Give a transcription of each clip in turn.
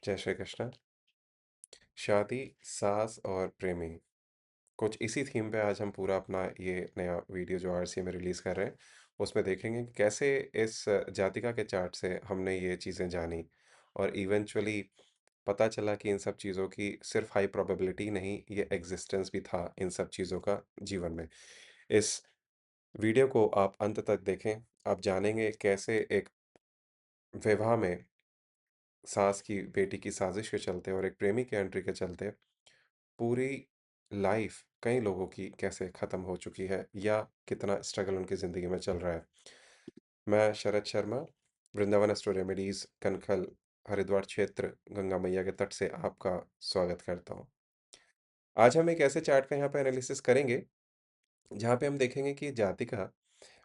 जय श्री कृष्ण। शादी, सास और प्रेमी। कुछ इसी थीम पे आज हम पूरा अपना ये नया वीडियो जो आरसी में रिलीज़ कर रहे हैं, उसमें देखेंगे कि कैसे इस जातिका के चार्ट से हमने ये चीज़ें जानी और इवेंचुअली पता चला कि इन सब चीज़ों की सिर्फ हाई प्रोबेबिलिटी नहीं, ये एग्जिस्टेंस भी था इन सब चीज़ों का जीवन में। इस वीडियो को आप अंत तक देखें, आप जानेंगे कैसे एक विवाह में सास की बेटी की साजिश के चलते और एक प्रेमी की एंट्री के चलते पूरी लाइफ कई लोगों की कैसे ख़त्म हो चुकी है या कितना स्ट्रगल उनकी ज़िंदगी में चल रहा है। मैं शरद शर्मा, वृंदावन एस्ट्रो रेमेडीज़, कनखल, हरिद्वार क्षेत्र, गंगा मैया के तट से आपका स्वागत करता हूँ। आज हम एक ऐसे चार्ट का यहाँ पे एनालिसिस करेंगे, जहाँ पे हम देखेंगे कि जातिका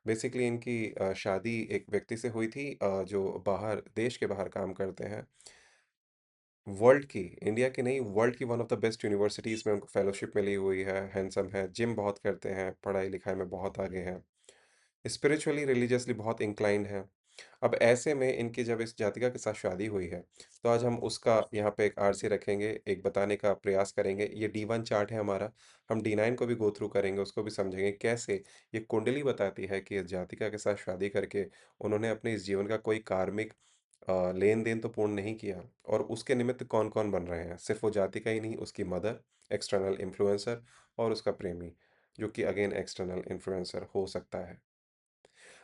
बेसिकली इनकी शादी एक व्यक्ति से हुई थी जो बाहर देश के बाहर काम करते हैं। वर्ल्ड की, इंडिया की नहीं, वर्ल्ड की one of the best universities में उनको फेलोशिप मिली हुई है, हैंडसम है, जिम बहुत करते हैं, पढ़ाई-लिखाई में बहुत आगे हैं, स्पिरिचुअली, रिलीजियसली बहुत इंक्लाइंड हैं। अब ऐसे में इनकी जब इस जातिका के साथ शादी हुई है, तो आज हम उसका यहाँ पे एक आरसी रखेंगे, एक बताने का प्रयास करेंगे। ये डी1 चार्ट है हमारा, हम डी9 को भी गो थ्रू करेंगे, उसको भी समझेंगे कैसे ये कुंडली बताती है कि इस जातिका के साथ शादी करके उन्होंने अपने इस जीवन का कोई कार्मिक लेन-देन तो पूर्ण नहीं किया और उसके निमित्त कौन-कौन बन रहे हैं। सिर्फ़ वो जातिका ही नहीं, उसकी मदर, एक्सटर्नल इन्फ्लुएंसर और उसका प्रेमी, जो कि अगेन एक्सटर्नल इन्फ्लुएंसर हो सकता है।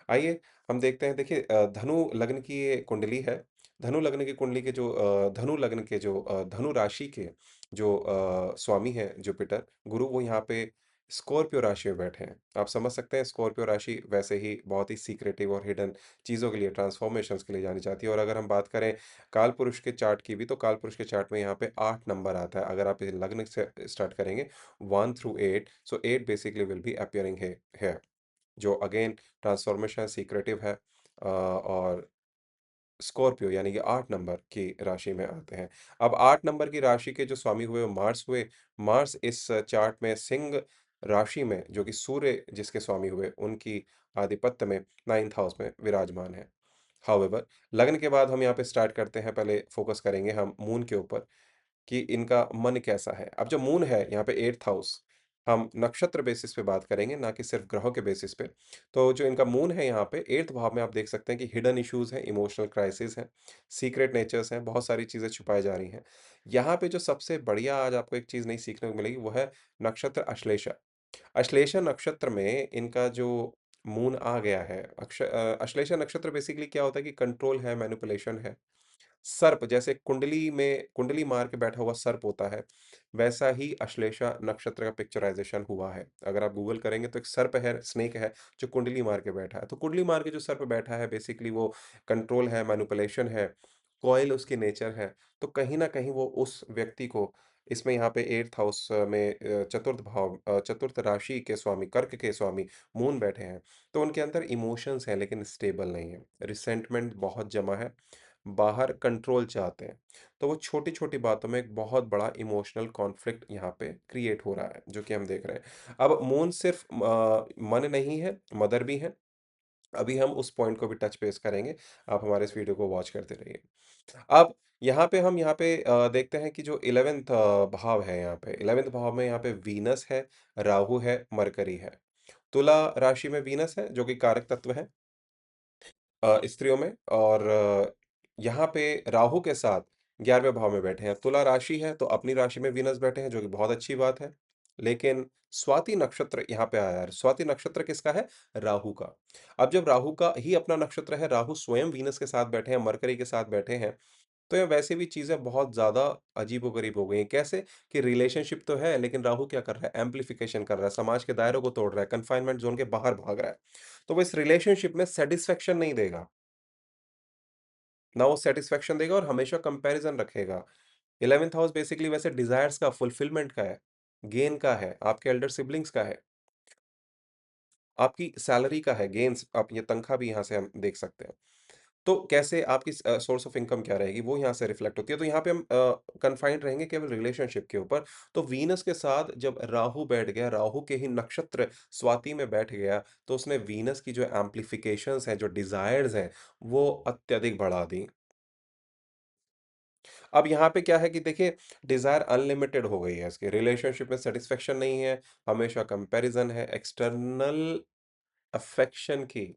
आइए हम देखते हैं। देखिए धनु लग्न की ये कुंडली है। धनु लग्न की कुंडली के जो धनु लग्न के जो धनु राशि के जो स्वामी हैं जुपिटर, गुरु, वो यहाँ पे स्कॉर्पियो राशि में बैठे हैं। आप समझ सकते हैं स्कॉर्पियो राशि वैसे ही बहुत ही सीक्रेटिव और हिडन चीज़ों के लिए, ट्रांसफॉर्मेशंस के लिए जानी जाती है और अगर हम बात करें कालपुरुष के चार्ट की भी, तो कालपुरुष के चार्ट में यहाँ पे 8 नंबर आता है। अगर आप इस लग्न से स्टार्ट करेंगे 1 through 8, so 8 basically will be appearing here, जो अगेन ट्रांसफॉर्मेशन सीक्रेटिव है और स्कॉर्पियो यानी कि 8 नंबर की राशि में आते हैं। अब 8 नंबर की राशि के जो स्वामी हुए वो मार्स हुए। मार्स इस चार्ट में सिंह राशि में, जो कि सूर्य जिसके स्वामी हुए, उनकी आधिपत्य में 9th हाउस में विराजमान है। हाउएवर लग्न के बाद हम यहाँ पे स्टार्ट करते हैं, पहले फोकस करेंगे हम मून के ऊपर कि इनका मन कैसा है। अब जो मून है यहाँ पे 8th हाउस, हम नक्षत्र बेसिस पे बात करेंगे, ना कि सिर्फ़ ग्रहों के बेसिस पे। तो जो इनका मून है यहाँ पे 8th भाव में, आप देख सकते हैं कि हिडन इश्यूज़ हैं, इमोशनल क्राइसिस हैं, सीक्रेट नेचर्स हैं, बहुत सारी चीज़ें छुपाई जा रही हैं। यहाँ पे जो सबसे बढ़िया आज आपको एक चीज़ नई सीखने को मिलेगी, वो है नक्षत्र अश्लेषा। अश्लेषा नक्षत्र में इनका जो मून आ गया है, अश्लेषा नक्षत्र बेसिकली क्या होता है कि कंट्रोल है, मैनिपुलेशन है। सर्प जैसे कुंडली में कुंडली मार के बैठा हुआ सर्प होता है, वैसा ही अश्लेषा नक्षत्र का पिक्चराइज़ेशन हुआ है। अगर आप गूगल करेंगे तो एक सर्प है, स्नेक है, जो कुंडली मार के बैठा है। तो कुंडली मार के जो सर्प बैठा है बेसिकली वो कंट्रोल है, मैनिपुलेशन है, कॉइल उसकी नेचर है। तो कहीं न कहीं वो उस व्यक्ति को इसमें यहाँ पे 8th हाउस में चतुर्थ भाव, चतुर्थ राशि के स्वामी, कर्क के स्वामी मून बैठे हैं। तो उनके अंदर इमोशंस हैं लेकिन स्टेबल नहीं है। रिसेंटमेंट बहुत जमा है, बाहर कंट्रोल चाहते हैं। तो वो छोटी-छोटी बातों में एक बहुत बड़ा इमोशनल कॉन्फ्लिक्ट यहाँ पे क्रिएट हो रहा है, जो कि हम देख रहे हैं। अब मून सिर्फ़ मन नहीं है, मदर भी है। अभी हम उस पॉइंट को भी टच बेस करेंगे। आप हमारे इस वीडियो को वॉच करते रहिए। अब यहाँ पे देखते हैं कि जो 11th भाव है यहाँ पे, 11th भाव में यहाँ पे वीनस है, राहु है, मरकरी है। तुला राशि में वीनस है, जो कि कारक तत्व है स्त्रियों में, और यहाँ पे राहु के साथ 11वें भाव में बैठे हैं। तुला राशि है तो अपनी राशि में वीनस बैठे हैं, जो कि बहुत अच्छी बात है। लेकिन स्वाति नक्षत्र यहाँ पे आया है। स्वाति नक्षत्र किसका है? राहु का। अब जब राहु का ही अपना नक्षत्र है, राहु स्वयं वीनस के साथ बैठे हैं, मरकरी के साथ बैठे हैं, तो ये वैसे भी चीज़ें बहुत ज़्यादा अजीबो-गरीब हो गई हैं। कैसे? कि रिलेशनशिप तो है, लेकिन राहु क्या कर रहा है? एम्प्लीफिकेशन कर रहा है, समाज के दायरों को तोड़ रहा है, कन्फाइनमेंट ज़ोन के बाहर भाग रहा है। तो वो इस रिलेशनशिप में सैटिस्फैक्शन नहीं देगा। ना वो सैटिस्फैक्शन देगा और हमेशा कंपैरिज़न रखेगा। 11th हाउस बेसिकली वैसे डिज़ायर्स का, फुलफिलमेंट का है, गेन का है, आपके एल्डर सिब्लिंग्स का है, आपकी सैलरी का है, गेन्स, आप ये तनख्वाह भी यहाँ से हम देख सकते हैं। तो कैसे आपकी सोर्स ऑफ इनकम क्या रहेगी, वो यहाँ से रिफ्लेक्ट होती है। तो यहाँ पे हम कन्फाइन्ड रहेंगे केवल रिलेशनशिप के ऊपर। तो वीनस के साथ जब राहु बैठ गया, राहु के ही नक्षत्र स्वाति में बैठ गया, तो उसने वीनस की जो एम्प्लीफिकेशंस हैं, जो डिज़ायर्स हैं, वो अत्यधिक बढ़ा दी। अब यहाँ पे क्या है कि देखिए डिज़ायर अनलिमिटेड हो गई है इसकी, रिलेशनशिप में सैटिस्फैक्शन नहीं है, हमेशा कंपैरिज़न है, एक्सटर्नल अफेक्शन की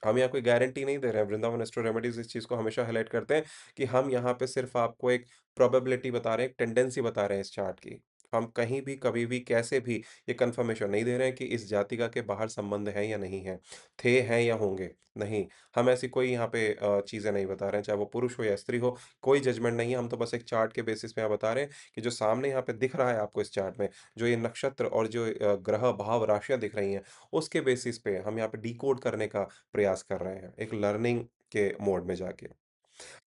हम यहाँ कोई गारंटी नहीं दे रहे हैं। वृंदावन एस्ट्रो रेमेडीज़ इस चीज़ को हमेशा हाइलाइट करते हैं कि हम यहाँ पे सिर्फ़ आपको एक प्रोबेबिलिटी बता रहे हैं, एक टेंडेंसी बता रहे हैं इस चार्ट की। हम कहीं भी, कभी भी, कैसे भी ये कन्फर्मेशन नहीं दे रहे हैं कि इस जातिका के बाहर संबंध हैं या नहीं हैं, थे, हैं या होंगे, नहीं। हम ऐसी कोई यहाँ पे चीज़ें नहीं बता रहे हैं, चाहे वो पुरुष हो या स्त्री हो, कोई जजमेंट नहीं है। हम तो बस एक चार्ट के बेसिस पे यहाँ बता रहे हैं कि जो सामने यहाँ पे दिख रहा है आपको इस चार्ट में, जो ये नक्षत्र और जो ग्रह, भाव, राशियाँ दिख रही हैं, उसके बेसिस पे हम यहाँ पे डिकोड करने का प्रयास कर रहे हैं, एक लर्निंग के मोड में जाके।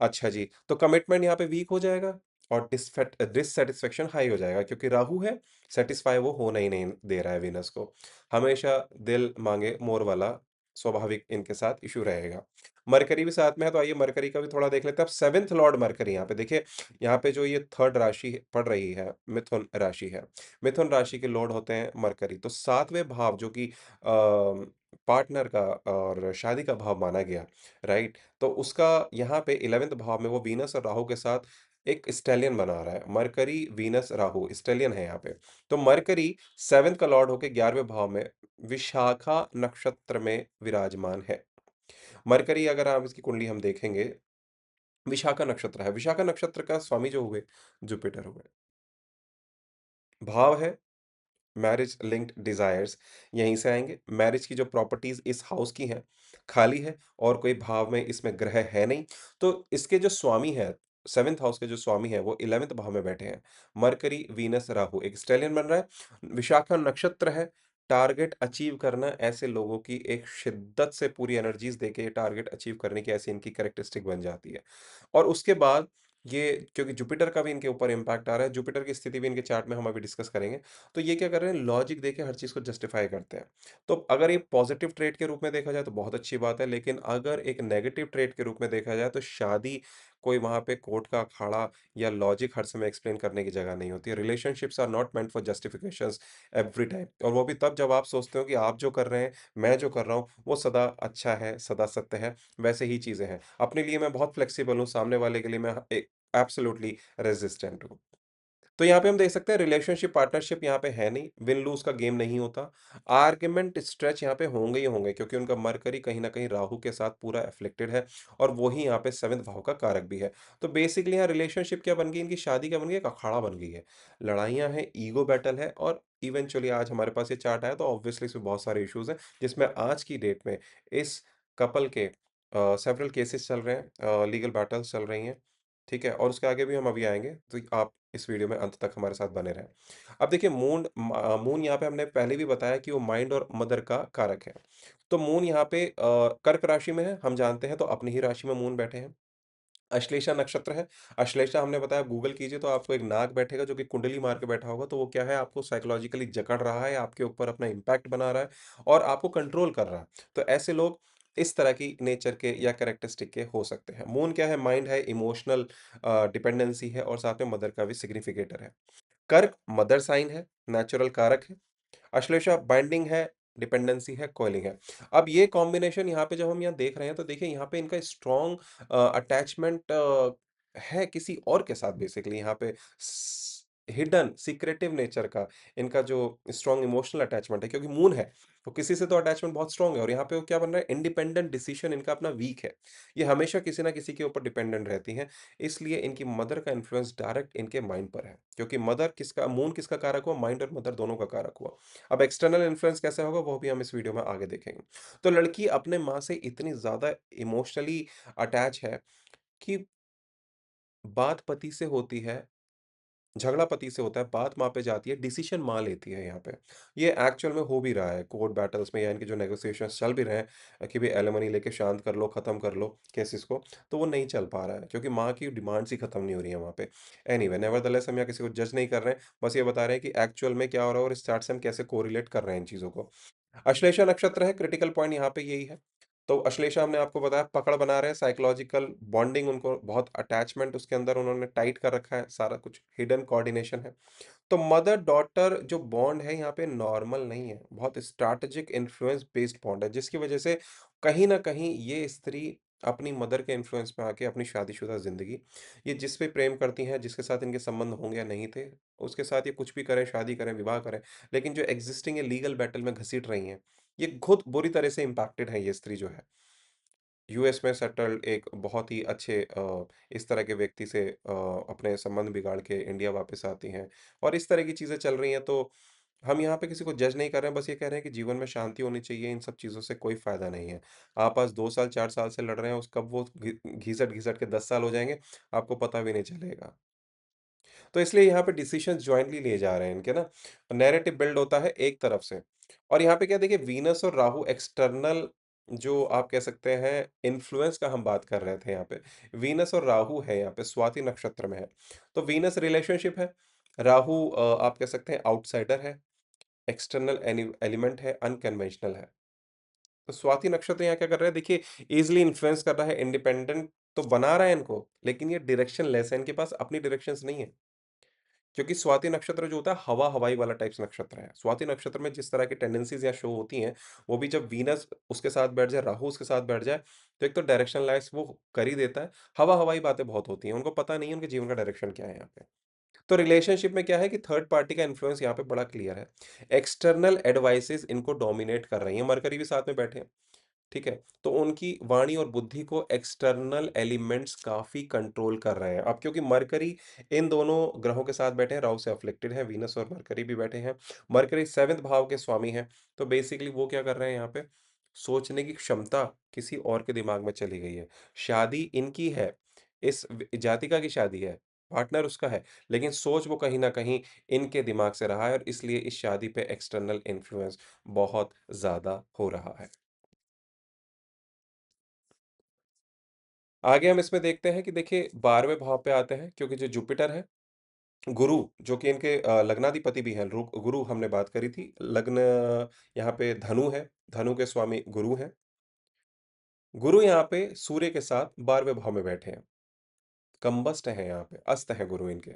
अच्छा जी, तो कमिटमेंट यहाँ पे वीक हो जाएगा और डिससैटिस्फैक्शन हाई हो जाएगा क्योंकि राहु है, सैटिस्फाई वो होना ही नहीं दे रहा है वीनस को। हमेशा दिल माँगे मोर वाला स्वाभाविक इनके साथ इश्यू रहेगा। मरकरी भी साथ में है, तो आइए मरकरी का भी थोड़ा देख लेते हैं। अब 7th लॉर्ड मरकरी यहाँ पे देखिए, यहाँ पे जो ये 3rd राशि पड़ रही है, मिथुन राशि है। मिथुन राशि के लॉर्ड होते हैं मरकरी, तो 7वें भाव जो कि पार्टनर का और शादी का भाव माना गया, राइट? तो उसका यहाँ पे 11th भाव में वो वीनस और राहु के साथ एक स्टेलियन बना रहा है। मरकरी, वीनस, राहु स्टेलियन है यहाँ पे। तो मरकरी 7th का लॉर्ड होके 11वें भाव में विशाखा नक्षत्र में विराजमान है। मरकरी अगर आप इसकी कुंडली हम देखेंगे, विशाखा नक्षत्र है। विशाखा नक्षत्र का स्वामी जो हुए, जुपिटर हुए। भाव है मैरिज लिंक्ड डिज़ायर्स यहीं से आएँगे। मैरिज की जो प्रॉपर्टीज़ इस हाउस की हैं, खाली है और कोई भाव में इसमें ग्रह है नहीं। तो इसके जो स्वामी हैं, 7th हाउस के जो स्वामी हैं, वो 11th भाव में बैठे हैं। मरकरी, वीनस, राहु एक स्टेलियन बन रहा है। विशाखा नक्षत्र है, टारगेट अचीव करना ऐसे लोगों की एक शिद्दत से पूरी एनर्जीज़ देके ये टारगेट अचीव करने की ऐसी इनकी कैरेक्टरिस्टिक बन जाती है। और उसके बाद ये क्योंकि जुपिटर का भी इनके ऊपर इम्पैक्ट आ रहा है, जुपिटर की स्थिति भी इनके चार्ट में हम अभी डिस्कस करेंगे। तो ये क्या कर रहे हैं लॉजिक देके हर चीज़ को जस्टिफ़ाई करते हैं। तो अगर ये पॉज़िटिव ट्रेट के रूप में देखा जाए तो बहुत अच्छी बात है, लेकिन अगर एक नेगेटिव ट्रेट के रूप में देखा जाए तो शादी कोई वहाँ पे कोर्ट का अखाड़ा या लॉजिक हर समय एक्सप्लेन करने की जगह नहीं होती है। Relationships are not meant for justifications every time और वो भी तब जब आप सोचते हो कि आप जो कर रहे हैं, मैं जो कर रहा हूँ, वो सदा अच्छा है, सदा सत्य है, वैसे ही चीज़ें हैं। अपने लिए मैं बहुत फ्लेक्सिबल हूँ, सामने वाले के लिए मैं एब्सोल्यूटली रेज़िस्टेंट हूँ। तो यहाँ पे हम देख सकते हैं रिलेशनशिप पार्टनरशिप यहाँ पे है नहीं, विन लूज़ का गेम नहीं होता। आर्गुमेंट स्ट्रेच यहाँ पे होंगे ही होंगे क्योंकि उनका मरकरी कहीं न कहीं राहु के साथ पूरा एफ़्लिक्टेड है और वो ही यहाँ पे 7th भाव का कारक भी है। तो बेसिकली यहाँ रिलेशनशिप क्या बन गई, इनकी शादी क्या बन गई, एक अखाड़ा बन गई है। लड़ाइयाँ हैं, ईगो बैटल है और इवेंचुअली आज हमारे पास ये चार्ट आया तो ऑब्वियसली इसमें बहुत सारे इश्यूज़ हैं, जिसमें आज की डेट में इस कपल के सेवरल केसेस चल रहे हैं, लीगल बैटल्स चल रही हैं। ठीक है? और उसके आगे भी हम अभी आएँगे, तो आप इस वीडियो में अंत तक हमारे साथ बने रहें। अब देखिए मून यहाँ पे हमने पहले भी बताया कि वो माइंड और मदर का कारक है। तो मून यहाँ पे कर्क राशि में है, हम जानते हैं तो अपनी ही राशि में मून बैठे हैं। अश्लेषा नक्षत्र है। अश्लेषा हमने बताया गूगल कीजिए तो आपको एक नाग बैठेगा जो कि कुंडली मार के बैठा होगा, तो वो क्या है आपको साइकोलॉजिकली जकड़ रहा है, आपके ऊपर अपना इम्पैक्ट बना रहा है और आपको कंट्रोल कर रहा है। तो ऐसे लोग इस तरह की नेचर के या कैरेक्टरिस्टिक के हो सकते हैं। मून क्या है? माइंड है, इमोशनल डिपेंडेंसी है और साथ में मदर का भी सिग्निफिकेटर है। कर्क मदर साइन है, नेचुरल कारक है। अश्लेषा बाइंडिंग है, डिपेंडेंसी है, कॉइलिंग है। अब ये कॉम्बिनेशन यहाँ पे जब हम यहाँ देख रहे हैं तो देखिए यहाँ पे इनका स्ट्रॉन्ग अटैचमेंट है किसी और के साथ बेसिकली यहाँ पे हिडन सीक्रेटिव नेचर का इनका जो स्ट्रॉन्ग इमोशनल अटैचमेंट है क्योंकि मून है तो किसी से तो अटैचमेंट बहुत स्ट्रॉन्ग है और यहाँ पे वो क्या बन रहा है इंडिपेंडेंट डिसीजन इनका अपना वीक है। ये हमेशा किसी ना किसी के ऊपर डिपेंडेंट रहती हैं, इसलिए इनकी मदर का इन्फ्लुएंस डायरेक्ट इनके माइंड पर है क्योंकि मदर किसका मून किसका कारक हुआ, माइंड और मदर दोनों का कारक हुआ। अब एक्सटर्नल इन्फ्लुएंस कैसे होगा वो भी हम इस वीडियो में आगे देखेंगे। तो लड़की अपने माँ से इतनी ज़्यादा इमोशनली अटैच है कि बात पति से होती है, झगड़ा पति से होता है, बात माँ पे जाती है, डिसीजन माँ लेती है यहाँ पे। ये एक्चुअल में हो भी रहा है कोर्ट बैटल्स में या इनके जो नेगोशिएशंस चल भी रहे हैं कि भई एलिमनी लेके शांत कर लो, खत्म कर लो केसेस को, तो वो नहीं चल पा रहा है क्योंकि माँ की डिमांड्स ही खत्म नहीं हो रही है वहाँ पे। एनीवे नेवरदलेस हम यहाँ किसी को जज नहीं कर रहे हैं, बस ये बता रहे हैं कि एक्चुअल में क्या हो रहा है और इस चार्ट से हम कैसे कोरिलेट कर रहे हैं इन चीज़ों को। अश्लेषा नक्षत्र है, क्रिटिकल पॉइंट यहाँ पे यही है। तो अश्लेषा हमने आपको बताया पकड़ बना रहे हैं, साइकोलॉजिकल बॉन्डिंग उनको बहुत अटैचमेंट उसके अंदर उन्होंने टाइट कर रखा है, सारा कुछ हिडन कोऑर्डिनेशन है। तो मदर डॉटर जो बॉन्ड है यहाँ पे नॉर्मल नहीं है, बहुत स्ट्रैटेजिक इन्फ्लुएंस बेस्ड बॉन्ड है जिसकी वजह से कहीं न कहीं ये स्त्री अपनी मदर के इन्फ्लुएंस में आके अपनी शादीशुदा ज़िंदगी, ये जिस पे प्रेम करती हैं, जिसके साथ इनके संबंध होंगे या नहीं थे, उसके साथ ये कुछ भी करें, शादी करें, विवाह करें, लेकिन जो एक्सिस्टिंग ये लीगल बैटल में घसीट रही हैं, ये खुद बुरी तरह से इम्पैक्टेड है ये स्त्री जो है। यूएस में सेटल्ड एक बहुत ही अच्छे इस तरह के व्यक्ति से अपने संबंध बिगाड़ के इंडिया वापस आती हैं और इस तरह की चीज़ें चल रही हैं, तो हम यहाँ पे किसी को जज नहीं कर रहे हैं, बस ये कह रहे हैं कि जीवन में शांति होनी चाहिए, इन सब चीज़ों से कोई फ़ायदा नहीं है। आप आज 2 साल, 4 साल से लड़ रहे हैं, उस कब वो घिसट-घिसट के 10 साल हो जाएँगे, आपको पता भी नहीं चलेगा। तो इसलिए यहाँ पे डिसीजंस जॉइंटली लिए जा रहे हैं इनके ना, नैरेटिव बिल्ड होता है एक तरफ से। और यहाँ पे क्या देखिए वीनस और राहु एक्सटर्नल जो आप कह सकते हैं इन्फ्लुएंस का हम बात कर रहे थे यहाँ पे। वीनस और राहु है यहाँ पे स्वाति नक्षत्र में है। तो वीनस रिलेशनशिप है, राहु आप कह सकते हैं आउटसाइडर है, एक्सटर्नल एलिमेंट है, अनकन्वेंशनल है। तो स्वाति नक्षत्र यहाँ क्या कर रहा है देखिए, ईज़िली इन्फ्लुएंस कर रहा है, इंडिपेंडेंट तो बना रहा है इनको, लेकिन ये डायरेक्शन लेस है, इनके पास अपनी डायरेक्शंस नहीं है। क्योंकि स्वाति नक्षत्र जो होता है हवा-हवाई वाला टाइप्स नक्षत्र है। स्वाति नक्षत्र में जिस तरह की टेंडेंसीज़ यहाँ शो होती हैं, वो भी जब वीनस उसके साथ बैठ जाए, राहु उसके साथ बैठ जाए, तो एक तो डायरेक्शन लेस वो कर ही देता है। हवा-हवाई बातें बहुत होती हैं, उनको पता नहीं है उनके जीवन का डायरेक्शन क्या है यहाँ पे। तो रिलेशनशिप में क्या है कि थर्ड पार्टी का इन्फ्लुएंस यहाँ पे बड़ा क्लियर है। एक्सटर्नल एडवाइसेज़ इनको डोमिनेट कर रही हैं, मरकरी भी साथ में बैठे हैं। ठीक है? तो उनकी वाणी और बुद्धि को एक्सटर्नल एलिमेंट्स काफ़ी कंट्रोल कर रहे हैं। अब क्योंकि मरकरी इन दोनों ग्रहों के साथ बैठे हैं, राहु से अफ़्लिक्टेड हैं, वीनस और मरकरी भी बैठे हैं। मरकरी 7th भाव के स्वामी हैं, तो बेसिकली वो क्या कर रहे हैं यहाँ पे, सोचने की क्षमता किसी और के दिमाग में चली गई है। शादी इनकी है, इस जातिका की शादी है, पार्टनर उसका है, लेकिन सोच वो कहीं न कहीं इनके दिमाग से रहा है और इसलिए इस शादी पे एक्सटर्नल इन्फ्लुएंस बहुत ज़्यादा हो रहा है। आगे हम इसमें देखते हैं कि देखिए 12वें भाव पे आते हैं क्योंकि जो जुपिटर है, गुरु जो कि इनके लग्नाधिपति भी हैं, गुरु हमने बात करी थी। लग्न यहाँ पे धनु है, धनु के स्वामी गुरु हैं। गुरु यहाँ पे सूर्य के साथ 12वें भाव में बैठे हैं। कंबस्ट हैं यहाँ पे, अस्त हैं गुरु इनके।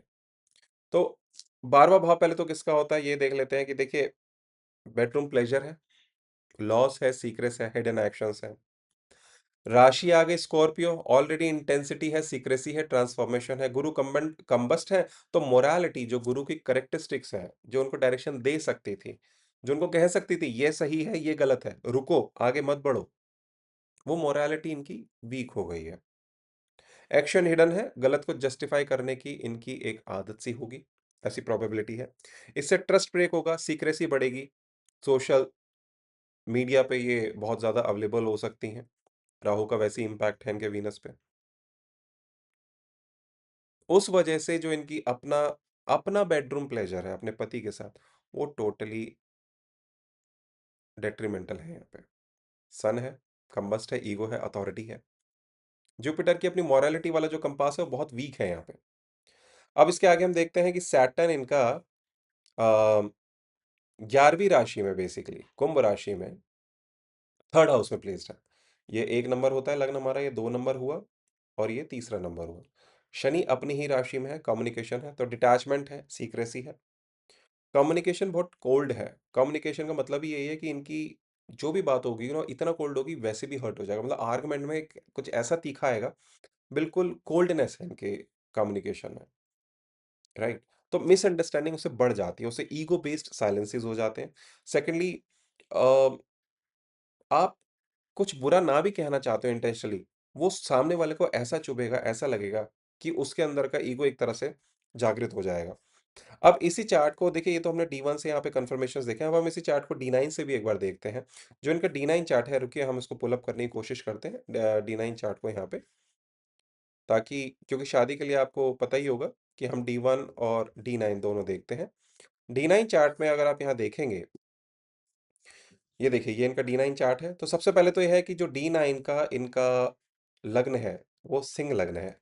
तो 12वां भाव पहले तो किसका होता है ये देख लेते हैं कि देखिए बेडरूम प्लेज़र है, लॉस है, सीक्रेट्स है, हिडन एक्शंस हैं। राशि आ गई स्कॉर्पियो, ऑलरेडी इंटेंसिटी है, सीक्रेसी है, ट्रांसफॉर्मेशन है। गुरु कंबस्ट है, तो मोरालिटी जो गुरु की करेक्टरिस्टिक्स है, जो उनको डायरेक्शन दे सकती थी, जो उनको कह सकती थी ये सही है, ये गलत है, रुको, आगे मत बढ़ो, वो मोरालिटी इनकी वीक हो गई है। एक्शन हिडन है, गलत को जस्टिफाई करने की इनकी एक आदत सी होगी, ऐसी प्रोबेबिलिटी है। इससे ट्रस्ट ब्रेक होगा, सीक्रेसी बढ़ेगी, सोशल मीडिया पे ये बहुत ज़्यादा अवेलेबल हो सकती हैं। राहु का वैसे ही इम्पैक्ट है इनके वीनस पे। उस वजह से जो इनकी अपना अपना बेडरूम प्लेज़र है अपने पति के साथ, वो टोटली डेट्रिमेंटल है यहाँ पे। सन है, कंबस्ट है, ईगो है, अथॉरिटी है। जुपिटर की अपनी मोरालिटी वाला जो कंपास है, वो बहुत वीक है यहाँ पे। अब इसके आगे हम देखते हैं कि सैटर्न इनका 11वीं राशि में बेसिकली, कुंभ राशि में 3rd हाउस में प्लेस्ड है। ये 1 नंबर होता है लग्न हमारा, ये 2 नंबर हुआ और ये तीसरा नंबर हुआ। शनि अपनी ही राशि में है, कम्युनिकेशन है, तो डिटैचमेंट है, सीक्रेसी है। कम्युनिकेशन बहुत कोल्ड है। कम्युनिकेशन का मतलब ही यही है कि इनकी जो भी बात होगी ना इतना कोल्ड होगी वैसे भी हर्ट हो जाएगा। मतलब आर्गुमेंट में कुछ ऐसा तीखा आएगा, बिल्कुल कोल्डनेस है इनके कम्युनिकेशन में, राइट? तो मिसअंडरस्टैंडिंग उससे बढ़ जाती है, उससे ईगो बेस्ड साइलेंसेस हो जाते हैं। सेकंडली अ, आप कुछ बुरा ना भी कहना चाहते हो इंटेंशनली, वो सामने वाले को ऐसा चुभेगा, ऐसा लगेगा कि उसके अंदर का ईगो एक तरह से जागृत हो जाएगा। अब इसी चार्ट को देखिए, ये तो हमने D1 से यहाँ पे कन्फर्मेशंस देखे हैं, अब हम इसी चार्ट को D9 से भी एक बार देखते हैं। जो इनका D9 चार्ट है, रुकिए हम इसको पुल अप करने की कोशिश करते हैं D9 चार्ट को यहाँ पे, ताकि क्योंकि शादी के लिए आपको पता ही होगा कि हम D1 और D9 दोनों देखते हैं। D9 चार्ट में अगर आप यहाँ देखेंगे, ये देखिए ये इनका D9 चार्ट है, तो सबसे पहले तो ये है कि जो D9 का इनका लग्न है, वो सिंह लग्न है।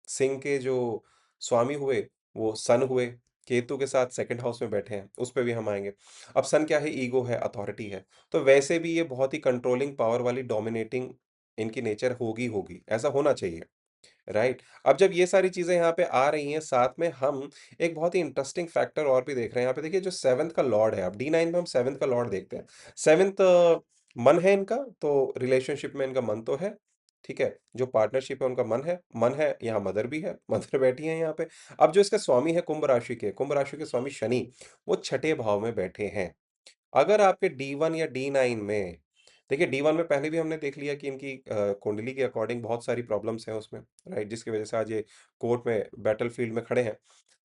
सिंह के जो स्वामी हुए, वो सन हुए, केतु के साथ सेकंड हाउस में बैठे हैं, उस पे भी हम आएँगे। अब सन क्या है? ईगो है, अथॉरिटी है, तो वैसे भी ये बहुत ही कंट्रोलिंग पावर वाली डोमिनेटिंग इनकी नेचर होगी होगी, ऐसा होना चाहिए, राइट? अब जब ये सारी चीज़ें यहाँ पे आ रही हैं, साथ में हम एक बहुत ही इंटरेस्टिंग फैक्टर और भी देख रहे हैं। यहाँ पे देखिए जो 7th का लॉर्ड है, अब D9 में हम 7th का लॉर्ड देखते हैं। 7th मन है इनका, तो रिलेशनशिप में इनका मन तो है, ठीक है? जो पार्टनरशिप है उनका मन है, यहाँ मदर भी है, मदर बैठी हैं यहाँ पे। अब जो इसका स्वामी है कुंभ राशि के स्वामी शनि, वो छठे भाव में बैठे हैं। अगर आपके D1 या D9 में देखिए D1 में पहले भी हमने देख लिया कि इनकी कुंडली के अकॉर्डिंग बहुत सारी प्रॉब्लम्स हैं उसमें, राइट? जिसकी वजह से आज ये कोर्ट में बैटलफ़ील्ड में खड़े हैं।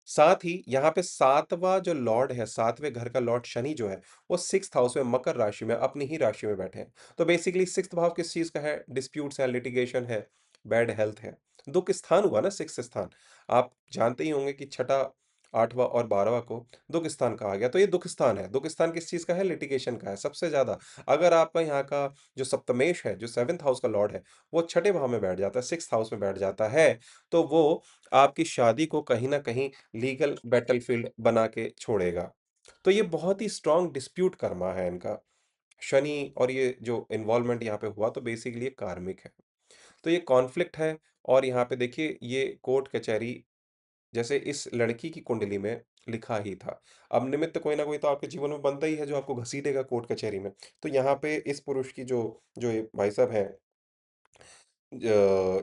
साथ ही यहाँ पे 7वाँ जो लॉर्ड है, 7वें घर का लॉर्ड शनि जो है, वो 6th हाउस में मकर राशि में, अपनी ही राशि में बैठे हैं। तो बेसिकली 6th भाव किस चीज़ का है? डिस्प्यूट्स हैं, लिटिगेशन है, बैड हेल्थ है। दुःख स्थान हुआ ना 6th स्थान। आप जानते ही होंगे कि छठा, 8वाँ और 12वाँ को दुःख स्थान कहा गया। तो ये दुःख स्थान है। दुःख स्थान किस चीज़ का है? लिटिगेशन का है, सबसे ज़्यादा। अगर आपका यहाँ का जो सप्तमेश है, जो 7th हाउस का लॉर्ड है, वो छठे भाव में बैठ जाता है, 6th हाउस में बैठ जाता है, तो वो आपकी शादी को कहीं न कहीं लीगल बैटलफ़ील्ड बना के छोड़ेगा। तो ये बहुत ही स्ट्रॉन्ग डिस्प्यूट कर्मा है इनका। शनि और ये जो इन्वॉल्वमेंट यहाँ पे हुआ तो बेसिकली ये कार्मिक है। तो ये कॉन्फ्लिक्ट है और यहाँ पे देखिए ये कोर्ट कचहरी जैसे इस लड़की की कुंडली में लिखा ही था। अब निमित्त कोई ना कोई तो आपके जीवन में बनता ही है जो आपको घसीटेगा कोर्ट कचहरी में। तो यहाँ पे इस पुरुष की जो जो ये भाई साहब हैं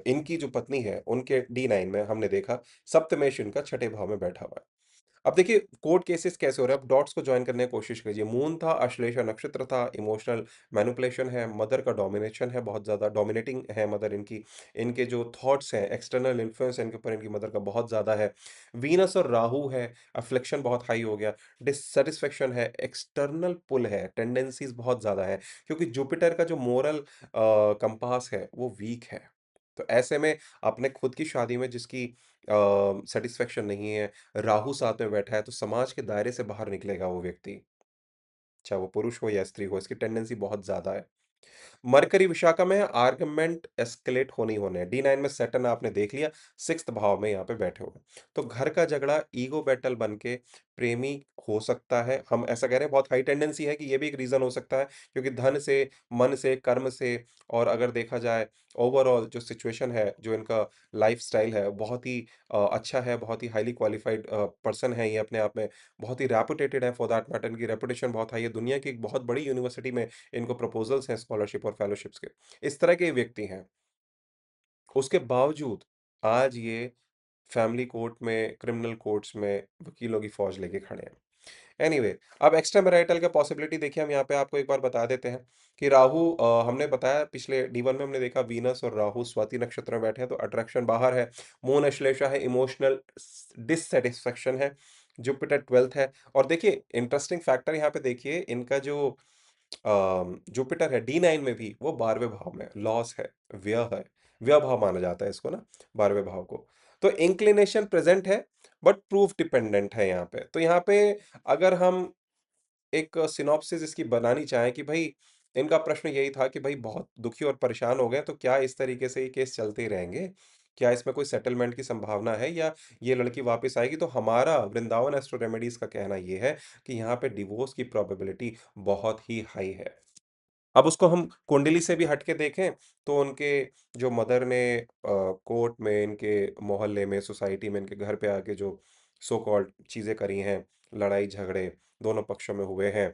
इनकी जो पत्नी है उनके D9 में हमने देखा सप्तमेश इनका छठे भाव में बैठा हुआ है। अब देखिए कोर्ट केसेस कैसे हो रहे हैं, आप डॉट्स को जॉइन करने की कोशिश कीजिए। मून था, अश्लेषा नक्षत्र था, इमोशनल मैनिपुलेशन है, मदर का डोमिनेशन है, बहुत ज़्यादा डोमिनेटिंग है मदर इनकी। इनके जो थॉट्स हैं, एक्सटर्नल इन्फ्लुएंस इनके ऊपर इनकी मदर का बहुत ज़्यादा है। वीनस और राहु है, अफ्लिक्शन बहुत हाई हो गया, डिससैटिस्फैक्शन है, एक्सटर्नल पुल है, टेंडेंसीज़ बहुत ज़्यादा है, क्योंकि जुपिटर का जो मोरल कंपास है, वो वीक है। तो ऐसे में अपने खुद की शादी में जिसकी सैटिस्फैक्शन नहीं है, राहु साथ में बैठा है तो समाज के दायरे से बाहर निकलेगा वो व्यक्ति, चाहे वो पुरुष हो या स्त्री हो, इसकी टेंडेंसी बहुत ज़्यादा है। मरकरी विशाखा में है, आर्गुमेंट एस्केलेट होने ही होने हैं। D9 में सैटर्न आपने देख लिया, 6th भाव में यहाँ पे बैठे हुए हैं। तो घर का झगड़ा ईगो बैटल बन के प्रेमी हो सकता है। हम ऐसा कह रहे हैं बहुत हाई टेंडेंसी है कि ये भी एक रीज़न हो सकता है क्योंकि धन से, मन से, कर्म से और अगर देखा जाए ओवरऑल जो सिचुएशन है, जो इनका लाइफ़स्टाइल है, बहुत ही अच्छा है, बहुत ही हाइली क्वालिफाइड पर्सन है ये अपने आप में, बहुत ही रेपुटेटेड है फॉर दैट मैटर इनकी रेपुटेशन बहुत हाई है। दुनिया की एक बहुत बड़ी यूनिवर्सिटी में इनको प्रपोज़ल्स हैं स्कॉलरशिप और फेलोशिप्स के। इस तरह के व्यक्ति हैं। उसके बावजूद आज ये फैमिली कोर्ट में, क्रिमिनल कोर्ट्स में वकीलों की फ़ौज लेके खड़े हैं। एनीवे अब एक्स्ट्रा मैरिटल का पॉसिबिलिटी देखिए हम यहाँ पे आपको एक बार बता देते हैं कि राहु हमने बताया पिछले D1 में हमने देखा वीनस और राहु स्वाति नक्षत्र में बैठे हैं तो अट्रैक्शन बाहर है। मून अश्लेषा है, इमोशनल डिससैटिस्फैक्शन है। जुपिटर 12th है और देखिए इंटरेस्टिंग फैक्टर यहाँ पे देखिए इनका जो जुपिटर है D9 में भी वो 12वें भाव में है, लॉस है, व्यय भाव माना जाता है इसको ना 12वें भाव को। तो इंक्लिनेशन प्रेज़ेंट है बट प्रूफ डिपेंडेंट है यहाँ पे। तो यहाँ पे अगर हम एक सिनॉप्सिस इसकी बनानी चाहें कि भई इनका प्रश्न यही था कि भई बहुत दुखी और परेशान हो गए तो क्या इस तरीके से ये केस चलते ही रहेंगे? क्या इसमें कोई सेटलमेंट की संभावना है या ये लड़की वापस आएगी? तो हमारा वृंदावन एस्ट्रो रेमेडीज़ का कहना ये है कि यहाँ पे डिवोर्स की प्रोबेबिलिटी बहुत ही हाई है। अब उसको हम कुंडली से भी हट के देखें, तो उनके जो मदर ने कोर्ट में, इनके मोहल्ले में, सोसाइटी में, इनके घर पे आके जो सो कॉल्ड चीज़ें करी हैं, लड़ाई-झगड़े दोनों पक्षों में हुए हैं,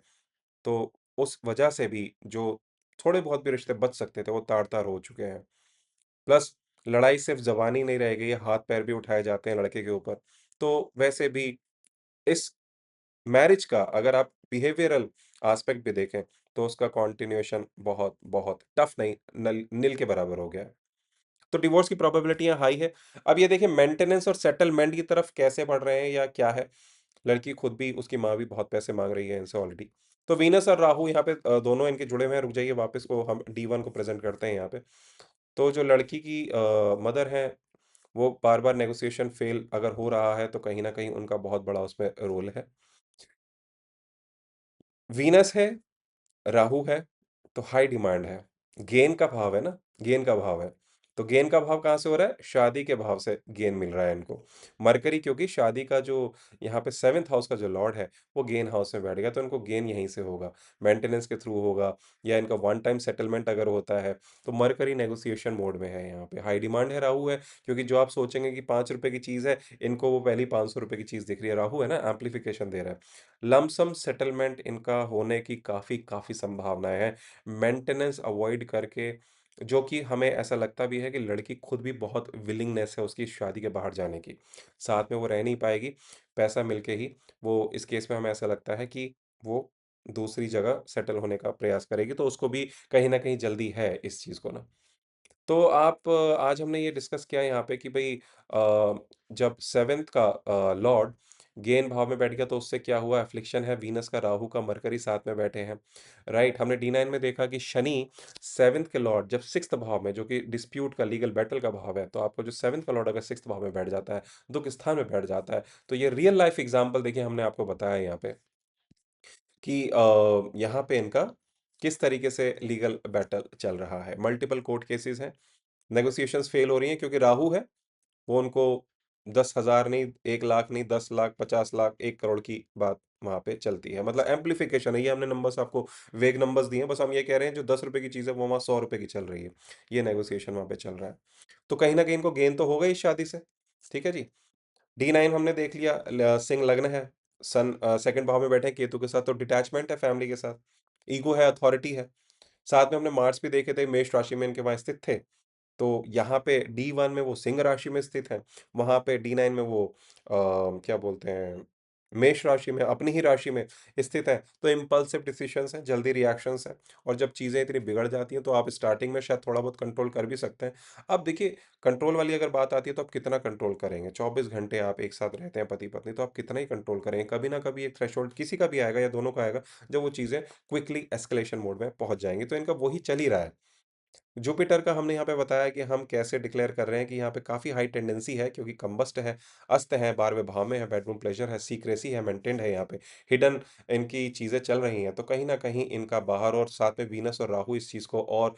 तो उस वजह से भी जो थोड़े बहुत भी रिश्ते बच सकते थे, वो तार-तार हो चुके हैं। प्लस लड़ाई सिर्फ़ ज़बानी नहीं रह गई है, हाथ-पैर भी उठाए जाते हैं लड़के के ऊपर। तो वैसे भी इस मैरिज का अगर आप बिहेवियरल एस्पेक्ट भी देखें, तो उसका कंटिन्यूएशन बहुत, बहुत टफ नहीं, नल निल के बराबर हो गया है। तो डिवोर्स की प्रोबेबिलिटी यहाँ हाई है। अब ये देखिए मेंटेनेंस और सेटलमेंट की तरफ कैसे बढ़ रहे हैं या क्या है? लड़की खुद भी, उसकी माँ भी बहुत पैसे माँग रही है इनसे ऑलरेडी। तो वीनस और राहु यहाँ पे दोनों इनके जुड़े हुए हैं, रुक जाइए वापस को हम D1 को प्रेज़ेंट करते हैं यहाँ पे। तो जो लड़की की मदर हैं, वो बार-बार नेगोशिएशन फेल अगर हो रहा है, तो कहीं न कहीं उनका बहुत बड़ा उसमें रोल है। वीनस है राहु है, तो हाई डिमांड है। गेन का भाव है ना, गेन का भाव है। तो गेन का भाव कहाँ से हो रहा है? शादी के भाव से गेन मिल रहा है इनको। मरकरी क्योंकि शादी का जो यहाँ पे 7th हाउस का जो लॉर्ड है, वो गेन हाउस में बैठ गया, तो इनको गेन यहीं से होगा। मेंटेनेंस के थ्रू होगा या इनका वन टाइम सेटलमेंट अगर होता है, तो मरकरी नेगोशिएशन मोड में है यहाँ पे। हाई डिमांड है, राहु है, क्योंकि जो आप सोचेंगे कि ₹5 की चीज़ है, इनको वो पहले ही ₹500 की चीज़ दिख रही है। राहु है ना, एम्प्लीफिकेशन दे रहा है। लमसम सेटलमेंट इनका होने की काफ़ी काफ़ी संभावनाएँ हैं। मेंटेनेंस अवॉइड करके जो कि हमें ऐसा लगता भी है कि लड़की खुद भी बहुत विलिंगनेस है उसकी शादी के बाहर जाने की। साथ में वो रह नहीं पाएगी, पैसा मिलके ही वो इस केस में हमें ऐसा लगता है कि वो दूसरी जगह सेटल होने का प्रयास करेगी, तो उसको भी कहीं न कहीं जल्दी है इस चीज़ को ना। तो आज हमने ये डिस्कस किया यहाँ पे कि भई जब 7th का लॉर्ड गेन भाव में बैठ गया तो उससे क्या हुआ? एफ्लिक्शन है, वीनस का, राहु का, मरकरी साथ में बैठे हैं, राइट? हमने D9 में देखा कि शनि 7th के लॉर्ड जब 6th भाव में, जो कि डिस्प्यूट का, लीगल बैटल का भाव है, तो आपका जो 7th का लॉर्ड अगर 6th भाव में बैठ जाता है, दुःख स्थान में बैठ जाता है, तो ये रियल लाइफ एग्ज़ाम्पल देखिए हमने आपको बताया यहाँ पे कि यहाँ पे इनका किस तरीके से लीगल बैटल चल रहा है। मल्टीपल कोर्ट केसेस हैं, नेगोशिएशंस फेल हो रही हैं क्योंकि राहु है, वो उनको 10,000 नहीं, 1 लाख नहीं, 10 लाख, 50 लाख, 1 करोड़ की बात वहाँ पे चलती है। मतलब एम्प्लीफिकेशन है, ये हमने नंबर्स आपको वेग नंबर्स दिए हैं, बस हम ये कह रहे हैं जो ₹10 की चीज़ है वो वहाँ ₹100 की चल रही है। ये नेगोशिएशन वहाँ पे चल रहा है। तो कहीं न कहीं इनको गेन तो होगा ही इस शादी से, ठीक है जी। D9 हमने देख लिया, सिंह लग्न है, सन सेकंड भाव में बैठे हैं केतु के साथ, तो डिटैचमेंट है फैमिली के साथ, ईगो है, अथॉरिटी है। साथ में हमने मार्स भी देखे थे, मेष राशि में इनके वहाँ स्थित थे। तो यहाँ पे D1 में वो सिंह राशि में स्थित हैं, वहाँ पे D9 में वो क्या बोलते हैं, मेष राशि में, अपनी ही राशि में स्थित हैं। तो इम्पल्सिव डिसीजंस हैं, जल्दी रिएक्शंस हैं, और जब चीज़ें इतनी बिगड़ जाती हैं तो आप स्टार्टिंग में शायद थोड़ा बहुत कंट्रोल कर भी सकते हैं। अब देखिए, कंट्रोल वाली अगर बात आती है तो आप कितना कंट्रोल करेंगे? 24 घंटे आप एक साथ रहते हैं पति-पत्नी, तो आप कितना ही कंट्रोल करेंगे? कभी ना कभी एक थ्रेशोल्ड किसी का भी आएगा या दोनों का आएगा, जब वो चीज़ें क्विकली एस्केलेशन मोड में पहुँच जाएँगी। तो इनका वही चल ही रहा है। जुपिटर का हमने यहाँ पे बताया कि हम कैसे डिक्लेयर कर रहे हैं कि यहाँ पे काफ़ी हाई टेंडेंसी है, क्योंकि कंबस्ट है, अस्त है, 12वें भाव में है, बेडरूम प्लेज़र है, सीक्रेसी है, मेंटेन्ड है यहाँ पे, हिडन इनकी चीज़ें चल रही हैं। तो कहीं न कहीं इनका बाहर, और साथ में वीनस और राहु इस चीज़ को और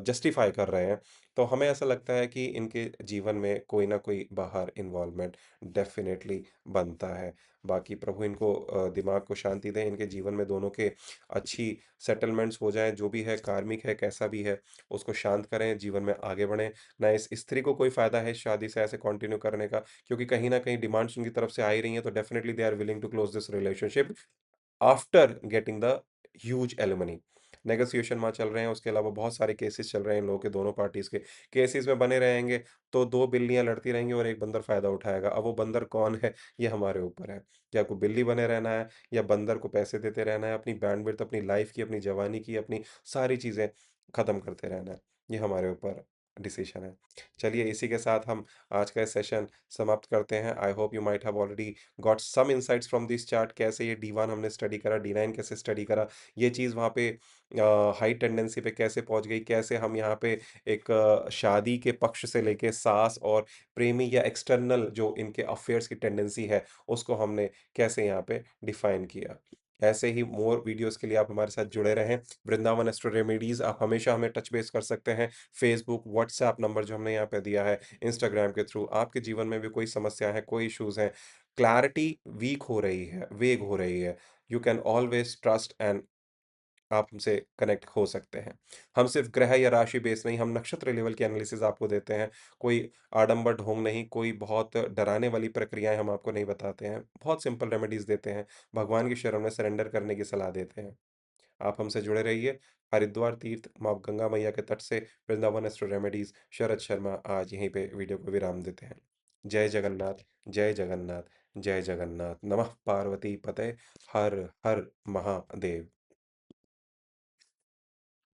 जस्टिफ़ाई कर रहे हैं। तो हमें ऐसा लगता है कि इनके जीवन में कोई न कोई बाहर इन्वॉल्वमेंट डेफ़िनेटली बनता है। बाकी प्रभु इनको दिमाग को शांति दें, इनके जीवन में दोनों के अच्छी सेटलमेंट्स हो जाएँ, जो भी है, कार्मिक है, कैसा भी है, उसको शांत करें, जीवन में आगे बढ़ें। ना इस स्त्री को कोई फ़ायदा है इस शादी से ऐसे कंटिन्यू करने का, क्योंकि कहीं न कहीं डिमांड्स उनकी तरफ से आ ही रही हैं, तो definitely they are willing to close this relationship after getting the huge alimony. Negotiation वहाँ चल रहे हैं, उसके अलावा बहुत सारे केसेस चल रहे हैं इन लोगों के, दोनों पार्टीज़ के। केसेस में बने रहेंगे, तो 2 बिल्लियाँ लड़ती रहेंगी और 1 बंदर फ़ायदा उठाएगा। अब वो बंदर कौन है, ये हमारे ऊपर है। कि आपको बिल्ली बने रहना है या बंदर को पैसे देते रहना है, अपनी बैंडविड्थ, अपनी लाइफ़ की, अपनी जवानी की, अपनी सारी चीज़ें ख़त्म करते रहना है। ये हमारे ऊपर डिसीज़न है। चलिए, इसी के साथ हम आज का सेशन समाप्त करते हैं। I hope you might have already got some insights from this chart. कैसे ये D1 हमने स्टडी करा, D9 कैसे स्टडी करा, ये चीज़ वहाँ पे हाई टेंडेंसी पे कैसे पहुँच गई, कैसे हम यहाँ पे एक शादी के पक्ष से लेके सास और प्रेमी या एक्सटर्नल जो इनके अफेयर्स की टेंडेंसी है, उसको हमने कैसे यहाँ पे डिफाइन किया। ऐसे ही मोर वीडियोस के लिए आप हमारे साथ जुड़े रहें। वृंदावन एस्ट्रो रेमेडीज, आप हमेशा हमें टच बेस कर सकते हैं। फेसबुक, व्हाट्सएप नंबर जो हमने यहाँ पे दिया है, इंस्टाग्राम के थ्रू आपके जीवन में भी कोई समस्या है, कोई इश्यूज़ हैं, क्लैरिटी वीक हो रही है, वेग हो रही है, you can always trust and आप हमसे कनेक्ट हो सकते हैं। हम सिर्फ़ ग्रह या राशि बेस नहीं, हम नक्षत्र लेवल की एनालिसिस आपको देते हैं। कोई आडंबर ढोंग नहीं, कोई बहुत डराने वाली प्रक्रियाएँ हम आपको नहीं बताते हैं। बहुत सिंपल रेमेडीज़ देते हैं। भगवान की शरण में सरेंडर करने की सलाह देते हैं। आप हमसे जुड़े रहिए। हरिद्वार तीर्थ, माँ गंगा मैया के तट से वृंदावन एस्ट्रो रेमेडीज़, शरद शर्मा आज यहीं पे वीडियो को विराम देते हैं। जय जगन्नाथ, जय जगन्नाथ, जय जगन्नाथ। नमः पार्वती पते, हर हर महादेव।